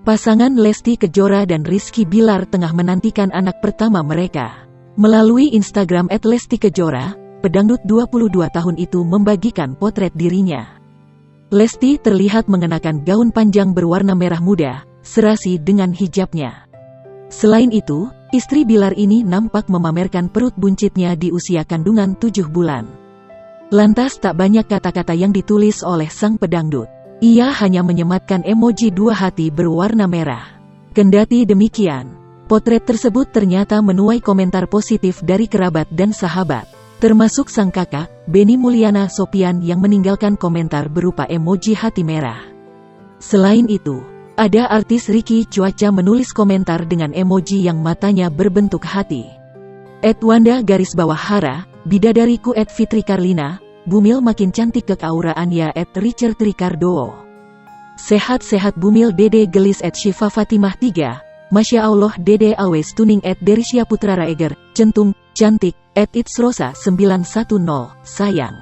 Pasangan Lesti Kejora dan Rizky Bilar tengah menantikan anak pertama mereka. Melalui Instagram @lestikejora, pedangdut 22 tahun itu membagikan potret dirinya. Lesti terlihat mengenakan gaun panjang berwarna merah muda, serasi dengan hijabnya. Selain itu, istri Bilar ini nampak memamerkan perut buncitnya di usia kandungan 7 bulan. Lantas tak banyak kata-kata yang ditulis oleh sang pedangdut. Ia hanya menyematkan emoji 2 hati berwarna merah. Kendati demikian, potret tersebut ternyata menuai komentar positif dari kerabat dan sahabat, termasuk sang kakak, Benny Mulyana Sopian yang meninggalkan komentar berupa emoji hati merah. Selain itu, ada artis Ricky Cuaca menulis komentar dengan emoji yang matanya berbentuk hati. @Wanda_Hara, bidadariku @Fitri Karlina, Bumil makin cantik keauraannya @Richard Ricardo. Sehat-sehat Bumil Dede gelis @Syifa Fatimah 3, Masya Allah Dede always tuning @Derisya Putra Raeger, centung, cantik @Itsrosa 910, sayang.